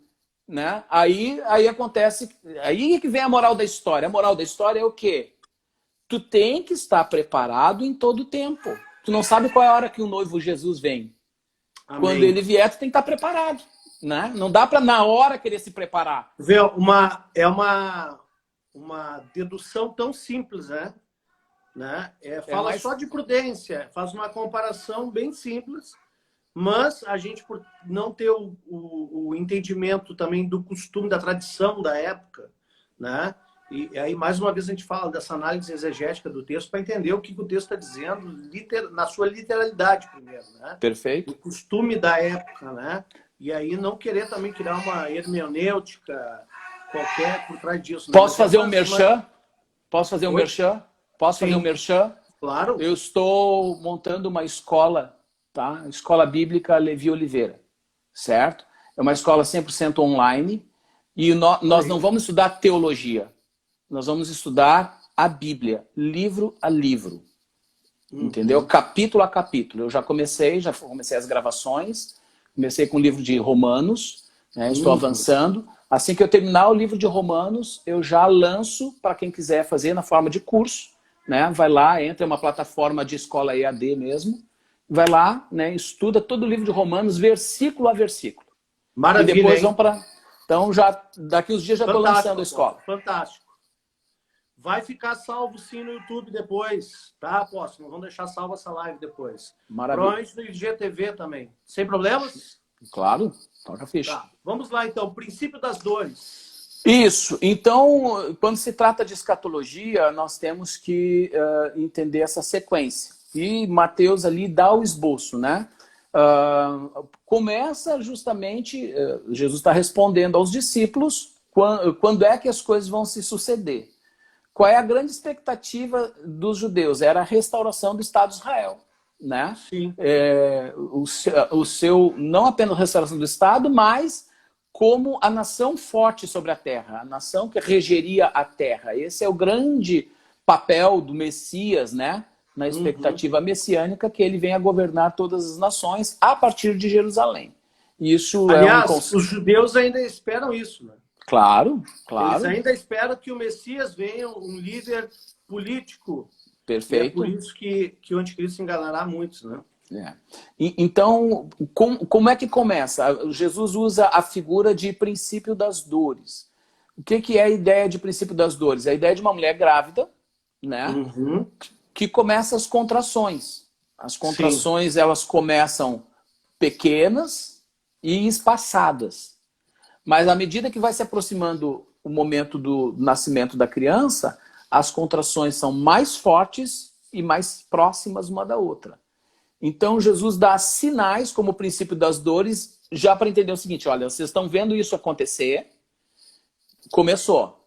Né? Aí acontece, aí que vem a moral da história. A moral da história é o quê? Tu tem que estar preparado em todo tempo. Tu não sabe qual é a hora que o noivo Jesus vem. Amém. Quando ele vier, tu tem que estar preparado. Né? Não dá para na hora querer se preparar.
Vê, é uma dedução tão simples, né? Fala só de prudência, faz uma comparação bem simples, mas a gente, por não ter o entendimento também do costume, da tradição da época, né? E aí, mais uma vez, a gente fala dessa análise exegética do texto para entender o que o texto está dizendo na sua literalidade primeiro, né?
Perfeito.
O costume da época, né? E aí não querer também criar uma hermenêutica qualquer por trás disso. Né?
Posso fazer um merchan? Posso fazer um merchan? Posso fazer um merchan?
Claro.
Eu estou montando uma escola, tá? Escola Bíblica Levi Oliveira, certo? É uma escola 100% online e nós não vamos estudar teologia. Nós vamos estudar a Bíblia, livro a livro. Entendeu? Capítulo a capítulo. Eu já comecei as gravações. Comecei com o livro de Romanos, né? Estou avançando. Assim que eu terminar o livro de Romanos, eu já lanço para quem quiser fazer na forma de curso. Né? Vai lá, entra em uma plataforma de escola EAD mesmo. Vai lá, né? Estuda todo o livro de Romanos, versículo a versículo.
Maravilha,
e depois
hein?
vão para... Então, daqui uns dias já estou lançando a escola.
Fantástico. Vai ficar salvo sim no YouTube depois, tá, Apóstolo? Nós vamos deixar salva essa live depois.
Maravilha.
Provavelmente no IGTV também. Sem problemas?
Claro, toca a ficha.
Tá. Vamos lá, então. Princípio das dores.
Isso. Então, quando se trata de escatologia, nós temos que entender essa sequência. E Mateus ali dá o esboço, né? Começa justamente, Jesus está respondendo aos discípulos quando é que as coisas vão se suceder. Qual é a grande expectativa dos judeus? Era a restauração do Estado de Israel. Né?
Sim.
Não apenas a restauração do Estado, mas como a nação forte sobre a terra, a nação que regeria a terra. Esse é o grande papel do Messias, né? Na expectativa messiânica, que ele venha governar todas as nações a partir de Jerusalém. Isso
aliás, os judeus ainda esperam isso, né?
Claro.
Eles ainda esperam que o Messias venha um líder político.
Perfeito.
E é por isso que o anticristo enganará muitos, né?
É. Então, como é que começa? Jesus usa a figura de princípio das dores. O que é a ideia de princípio das dores? É a ideia de uma mulher grávida, né?
Uhum.
Que começa as contrações. As
Sim.
contrações, elas começam pequenas e espaçadas. Mas à medida que vai se aproximando o momento do nascimento da criança, as contrações são mais fortes e mais próximas uma da outra. Então Jesus dá sinais como o princípio das dores, já para entender o seguinte: olha, vocês estão vendo isso acontecer, começou,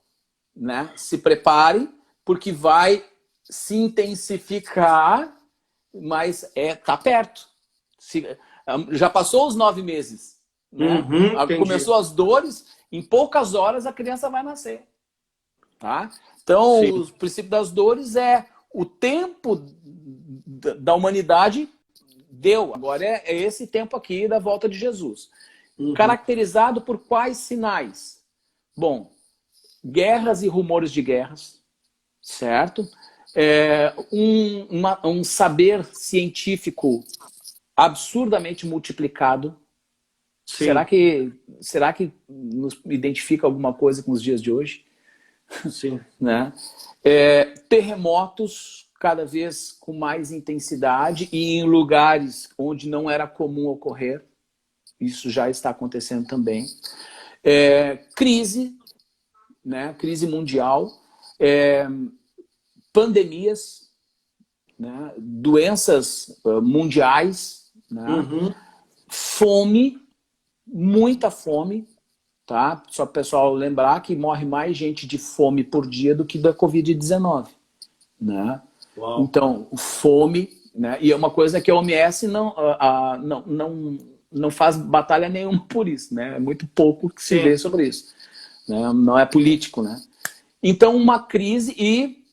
né? Se preparem, porque vai se intensificar, mas tá perto. Já passou os 9 meses, né?
Uhum, entendi.
Começou as dores, em poucas horas a criança vai nascer, tá? Então,
Sim.
o princípio das dores é o tempo da humanidade deu. Agora é esse tempo aqui da volta de Jesus.
Uhum.
Caracterizado por quais sinais? Bom, guerras e rumores de guerras, certo? Um saber científico absurdamente multiplicado.
Sim.
Será que nos identifica alguma coisa com os dias de hoje?
Sim.
Né? Terremotos cada vez com mais intensidade e em lugares onde não era comum ocorrer. Isso já está acontecendo também. Crise, né? Crise mundial, pandemias, né? Doenças mundiais, né?
Uhum.
Fome, muita fome, tá? Só para o pessoal lembrar que morre mais gente de fome por dia do que da Covid-19, né?
Uau.
Então, fome, né? E é uma coisa que a OMS não faz batalha nenhuma por isso, né? É muito pouco que se
Sim.
vê sobre isso, né? Não é político, né? Então, uma crise e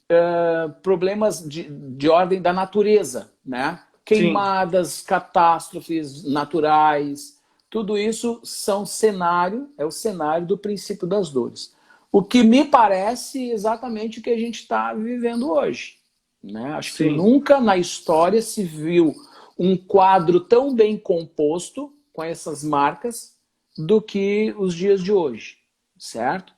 problemas de ordem da natureza, né?
Sim.
Queimadas, catástrofes naturais, tudo isso são cenário, é o cenário do princípio das dores. O que me parece exatamente o que a gente está vivendo hoje, né? Acho que
Sim.
nunca na história se viu um quadro tão bem composto, com essas marcas, do que os dias de hoje, certo?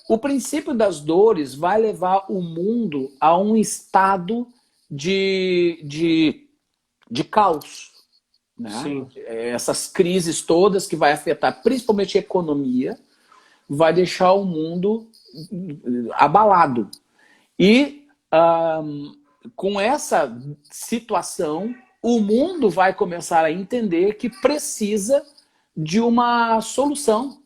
O princípio das dores vai levar o mundo a um estado de caos, né?
Sim.
Essas crises todas que vai afetar principalmente a economia, vai deixar o mundo abalado. E com essa situação, o mundo vai começar a entender que precisa de uma solução,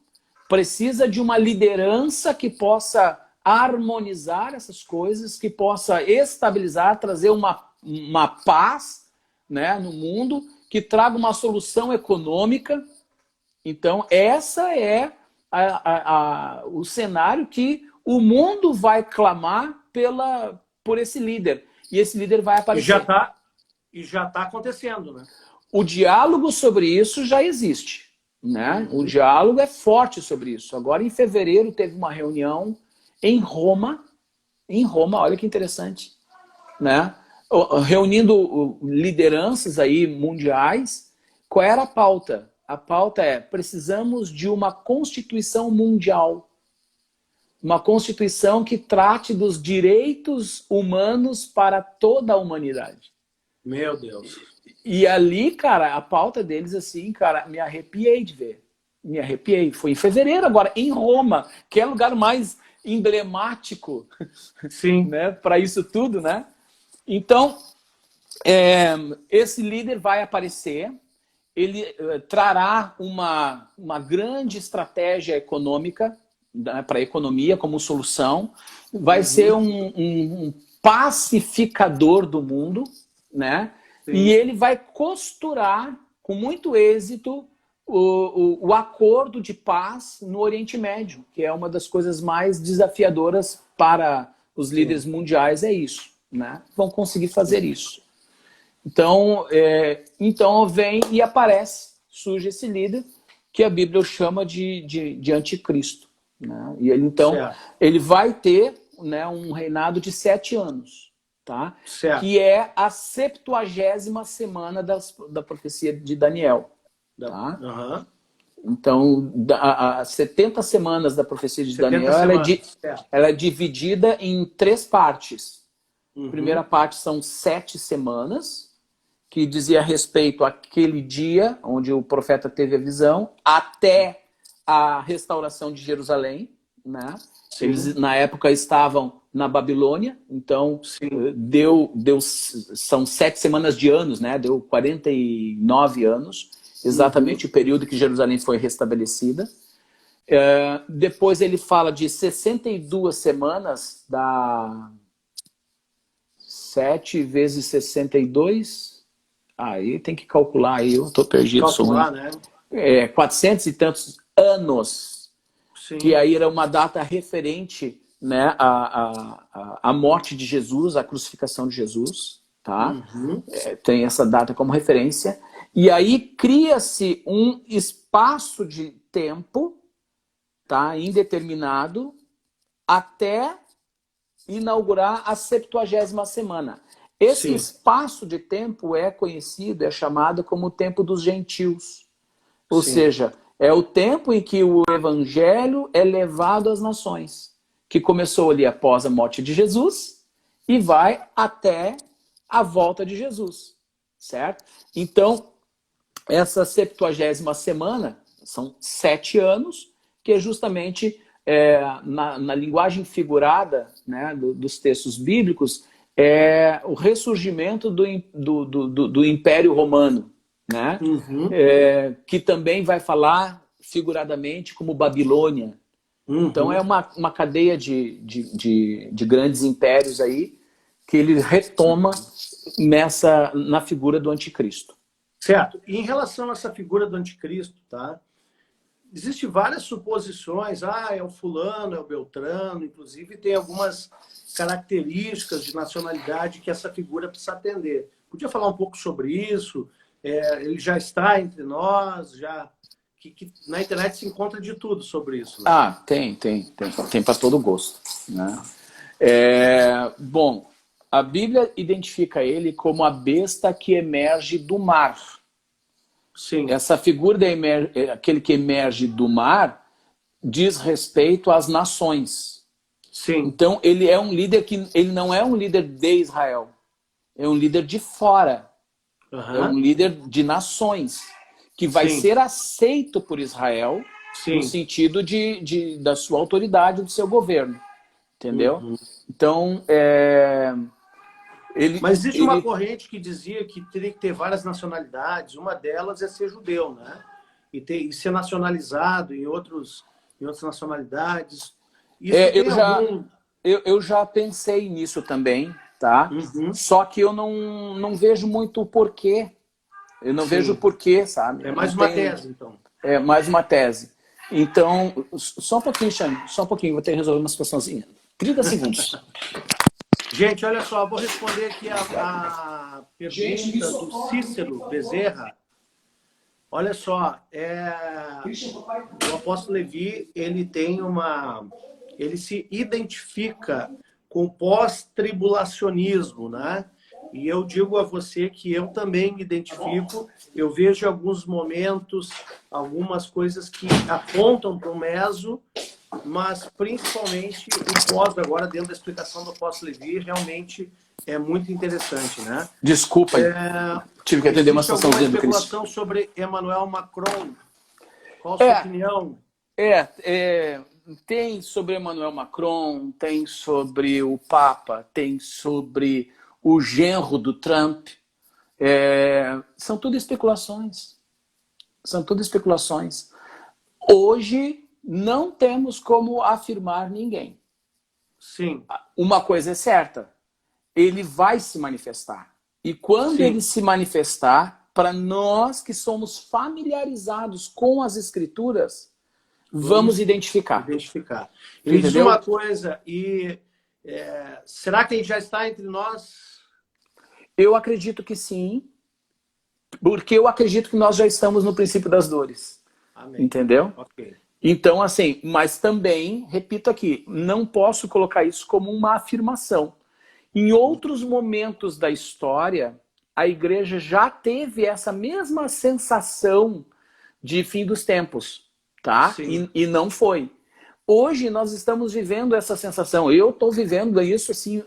precisa de uma liderança que possa harmonizar essas coisas, que possa estabilizar, trazer uma paz, né, no mundo, que traga uma solução econômica. Então, essa é o cenário que o mundo vai clamar por esse líder. E esse líder vai
E
aparecer.
já tá acontecendo, né?
O diálogo sobre isso já existe, né? O
Uhum.
diálogo é forte sobre isso. Agora, em fevereiro, teve uma reunião em Roma. Em Roma, olha que interessante, né? Reunindo lideranças aí mundiais. Qual era a pauta? A pauta é: precisamos de uma constituição mundial. Uma constituição que trate dos direitos humanos para toda a humanidade.
Meu Deus.
E ali, cara, a pauta deles, assim, cara, me arrepiei de ver. Me arrepiei. Foi em fevereiro agora, em Roma, que é o lugar mais emblemático,
Sim.
né, para isso tudo, né? Então, esse líder vai aparecer, ele trará uma grande estratégia econômica, né, para a economia como solução, vai ser um pacificador do mundo, né?
Sim.
E ele vai costurar com muito êxito o acordo de paz no Oriente Médio, que é uma das coisas mais desafiadoras para os líderes mundiais, é isso, né? Vão conseguir fazer isso. Então vem e aparece, surge esse líder que a Bíblia chama de anticristo, né? E ele, então,
Certo.
ele vai ter, né, um reinado de 7 anos. tá?
Certo.
Que é a 70ª semana da profecia de Daniel. Tá?
Uhum.
Então, as 70 semanas da profecia de
70
Daniel, ela é dividida em 3 partes. A primeira parte são 7 semanas, que dizia respeito àquele dia onde o profeta teve a visão, até a restauração de Jerusalém, né? Eles, na época, estavam na Babilônia, então são 7 semanas de anos, né? Deu 49 anos, exatamente o período que Jerusalém foi restabelecida. Depois ele fala de 62 semanas, dá 7 vezes 62... Aí tem que calcular, aí eu estou perdido.
Calcular, né?
400 e tantos anos.
Sim.
Que aí era uma data referente, né, à morte de Jesus, à crucificação de Jesus. Tá? Tem essa data como referência. E aí cria-se um espaço de tempo, tá, indeterminado até inaugurar a 70ª semana. Esse espaço de tempo é conhecido, é chamado como o tempo dos gentios. Ou seja, é o tempo em que o evangelho é levado às nações, que começou ali após a morte de Jesus e vai até a volta de Jesus, certo? Então, essa 70ª semana são 7 anos, que é justamente na linguagem figurada, né, dos textos bíblicos, é o ressurgimento do Império Romano, né? Que também vai falar figuradamente como Babilônia. Então é uma cadeia de grandes impérios aí que ele retoma na figura do anticristo.
Certo. E em relação a essa figura do anticristo, tá? Existem várias suposições, é o fulano, é o beltrano, inclusive tem algumas características de nacionalidade que essa figura precisa atender. Podia falar um pouco sobre isso? Ele já está entre nós, que na internet se encontra de tudo sobre isso. Né?
Tem para todo gosto. Né? Bom, a Bíblia identifica ele como a besta que emerge do mar.
Sim.
Essa figura aquele que emerge do mar diz respeito às nações.
Sim.
Então ele é um líder ele não é um líder de Israel, é um líder de fora. É um líder de nações que vai ser aceito por Israel no sentido da sua autoridade, do seu governo. Entendeu? Então,
Mas existe uma corrente que dizia que teria que ter várias nacionalidades. Uma delas é ser judeu, né? E ser nacionalizado em outras nacionalidades.
Eu já pensei nisso também, tá? Só que eu não vejo muito o porquê. Eu não vejo o porquê, sabe?
É mais uma tese, então.
É mais uma tese. Então, só um pouquinho, Xane, só um pouquinho, vou ter que resolver uma situaçãozinha. 30 segundos.
Gente, olha só, vou responder aqui a pergunta do Cícero Bezerra. Olha só, o apóstolo Levi, ele se identifica com o pós-tribulacionismo, né? E eu digo a você que eu também me identifico, eu vejo alguns momentos, algumas coisas que apontam para o meso, mas principalmente o pós, agora dentro da explicação do apóstolo Levi, realmente é muito interessante, né?
Desculpa, tive que atender uma situaçãozinha do Cristo.
Especulação sobre Emmanuel Macron. Qual a sua opinião?
Tem sobre Emmanuel Macron, tem sobre o Papa, tem sobre o genro do Trump. São tudo especulações. São tudo especulações. Hoje não temos como afirmar ninguém.
Sim.
Uma coisa é certa, ele vai se manifestar. E quando ele se manifestar, para nós que somos familiarizados com as Escrituras, vamos identificar.
Ele diz uma coisa, será que ele já está entre nós?
Eu acredito que sim, porque eu acredito que nós já estamos no princípio das dores.
Amém.
Entendeu?
Ok.
Então, assim, mas também, repito aqui, não posso colocar isso como uma afirmação. Em outros momentos da história, a igreja já teve essa mesma sensação de fim dos tempos, tá? E não foi. Hoje nós estamos vivendo essa sensação. Eu estou vivendo isso assim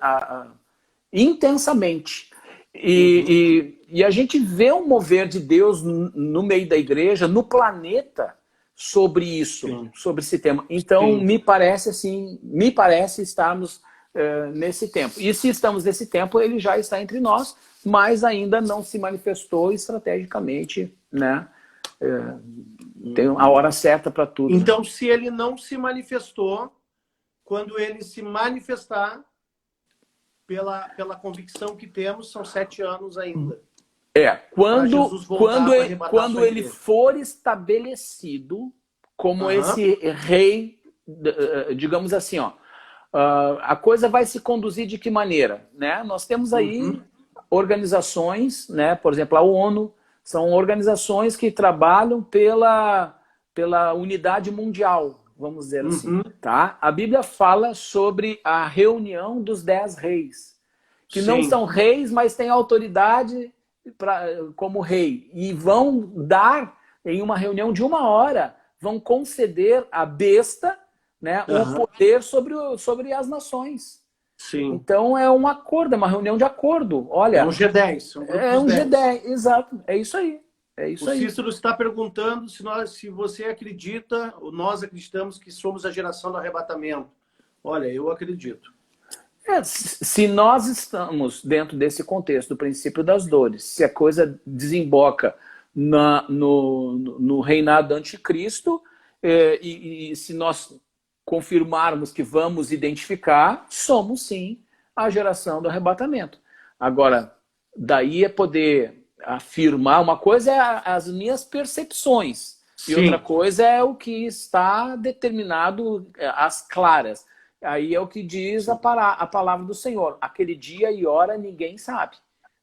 intensamente. E a gente vê um mover de Deus no meio da igreja, no planeta, sobre isso, sobre esse tema. Então, me parece estarmos nesse tempo. E se estamos nesse tempo, ele já está entre nós, mas ainda não se manifestou estrategicamente, né? Tem a hora certa para tudo.
Então, se ele não se manifestou, quando ele se manifestar, pela convicção que temos, são 7 anos ainda.
Quando ele for estabelecido como esse rei, digamos assim, ó, a coisa vai se conduzir de que maneira? Né? Nós temos aí organizações, né? Por exemplo, a ONU, são organizações que trabalham pela unidade mundial, vamos dizer assim. Tá? A Bíblia fala sobre a reunião dos 10 reis, que não são reis, mas têm autoridade como rei. E vão dar, em uma reunião de 1 hora, vão conceder à besta, né, o poder sobre as nações. Então é um acordo, é uma reunião de acordo. Olha,
é um G10.
É um G10, exato. É isso aí. O
Cícero está perguntando se você acredita, ou nós acreditamos que somos a geração do arrebatamento. Olha, eu acredito.
Se nós estamos dentro desse contexto do princípio das dores, se a coisa desemboca no reinado do anticristo, e se nós confirmarmos que vamos identificar, somos sim a geração do arrebatamento. Agora, daí é poder afirmar, uma coisa é as minhas percepções, e outra coisa é o que está determinado às claras. Aí é o que diz a palavra do Senhor. Aquele dia e hora ninguém sabe.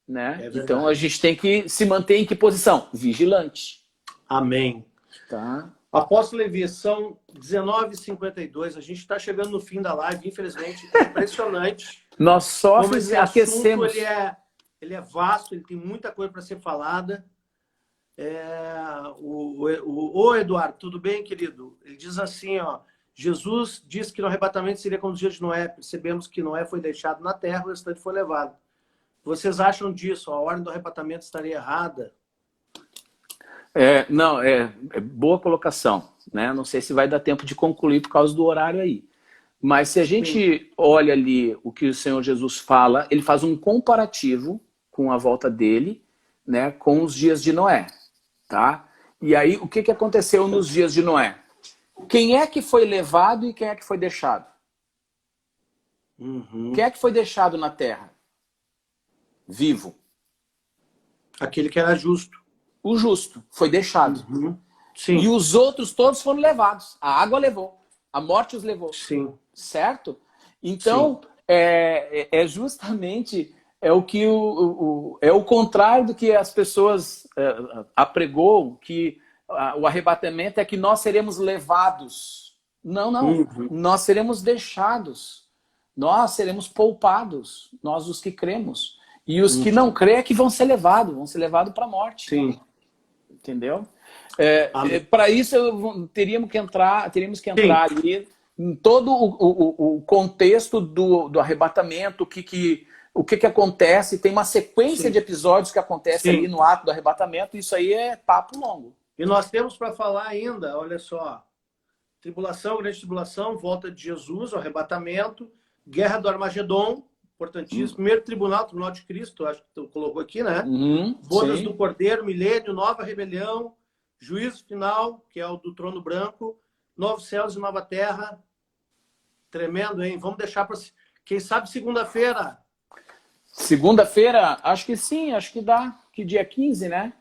Né? Então a gente tem que se manter em que posição? Vigilante.
Amém.
Tá.
Apóstolo Levi, são 19h52. A gente está chegando no fim da live, infelizmente. É impressionante.
Nós só
aquecemos. Ele é vasto, ele tem muita coisa para ser falada. O Eduardo, tudo bem, querido? Ele diz assim, ó. Jesus disse que no arrebatamento seria como os dias de Noé. Percebemos que Noé foi deixado na terra, o restante foi levado. Vocês acham disso? A ordem do arrebatamento estaria errada?
Não, é boa colocação. Né? Não sei se vai dar tempo de concluir por causa do horário aí. Mas se a gente olha ali o que o Senhor Jesus fala, ele faz um comparativo com a volta dele, né, com os dias de Noé. Tá? E aí, o que aconteceu nos dias de Noé? Quem é que foi levado e quem é que foi deixado? Quem é que foi deixado na terra? Vivo.
Aquele que era justo.
O justo foi deixado. E os outros todos foram levados. A água levou. A morte os levou. Certo? Então, justamente o que é o contrário do que as pessoas apregoam, que o arrebatamento é que nós seremos levados. Não. Nós seremos deixados. Nós seremos poupados. Nós, os que cremos. E os que não crêem é que vão ser levados para a morte. Entendeu? Para isso, teríamos que entrar ali em todo o contexto do arrebatamento, o que acontece. Tem uma sequência de episódios que acontece ali no ato do arrebatamento. Isso aí é papo longo.
E nós temos para falar ainda, olha só, tribulação, grande tribulação, volta de Jesus, o arrebatamento, guerra do Armagedon, importantíssimo, primeiro tribunal de Cristo, acho que tu colocou aqui, né? Bodas do Cordeiro, milênio, nova rebelião, juízo final, que é o do trono branco, novos céus e nova terra. Tremendo, hein? Vamos deixar para, quem sabe, segunda-feira.
Segunda-feira? Acho que sim, acho que dá. Que dia 15, né?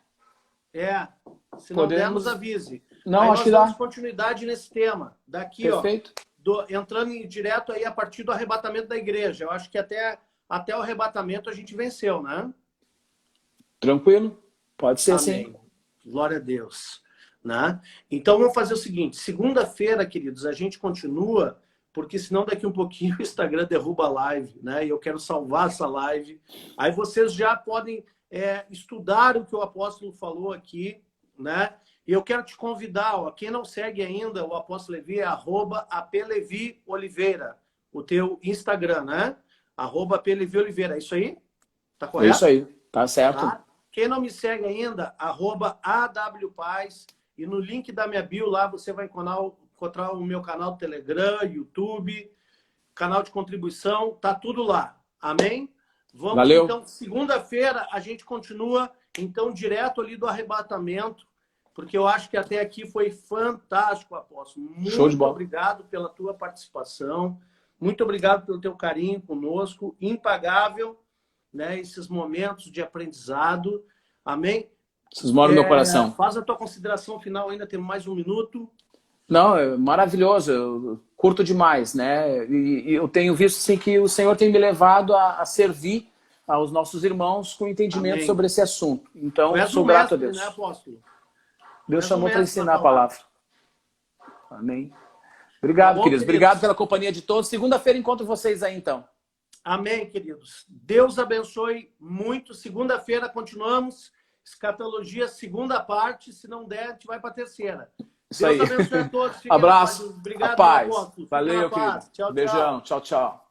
Se não der, nos avise.
Não,
aí
acho que
nós damos
dá.
continuidade nesse tema. Daqui,
perfeito.
Entrando direto aí a partir do arrebatamento da igreja. Eu acho que até o arrebatamento a gente venceu, né?
Tranquilo. Pode ser.
Amém. Sim. Glória a Deus. Né? Então vamos fazer o seguinte. Segunda-feira, queridos, a gente continua, porque senão daqui um pouquinho o Instagram derruba a live, né? E eu quero salvar essa live. Aí vocês já podem estudar o que o apóstolo falou aqui, né? E eu quero te convidar, ó, quem não segue ainda o apóstolo Levi, é @aplevioliveira, o teu Instagram, né? @aplevioliveira, é isso aí? Tá correto?
É isso aí, tá certo.
Tá? Quem não me segue ainda, @awpaz, e no link da minha bio lá você vai encontrar o meu canal do Telegram, YouTube, canal de contribuição, tá tudo lá. Amém? Vamos,
valeu.
Então, segunda-feira a gente continua, então, direto ali do arrebatamento, porque eu acho que até aqui foi fantástico, apóstolo.
Show de
Muito
bola.
obrigado pela tua participação, muito obrigado pelo teu carinho conosco, impagável, né, esses momentos de aprendizado. Amém?
Vocês moram no meu coração.
Faz a tua consideração final, ainda tem mais um minuto.
Não, é maravilhoso, eu curto demais, né? E eu tenho visto assim, que o Senhor tem me levado a servir aos nossos irmãos com entendimento
Amém.
sobre esse assunto. Então,
Tu és
sou
um
grato
mestre,
a Deus.
né, apóstolo?
Deus
és um
chamou para
mestre
ensinar
na
a palavra. Amém. Obrigado,
Tá bom,
queridos.
queridos?
Obrigado pela companhia de todos. Segunda-feira encontro vocês aí, então.
Amém, queridos. Deus abençoe muito. Segunda-feira continuamos. Escatologia, segunda parte. Se não der, a gente vai para a terceira.
Isso
Deus
aí.
abençoe a todos. Fiquem
Abraço.
na paz. Obrigado,
a paz.
meu apóstolo. Fiquem
Valeu,
na paz.
querido.
Tchau, tchau.
Beijão. Tchau, tchau.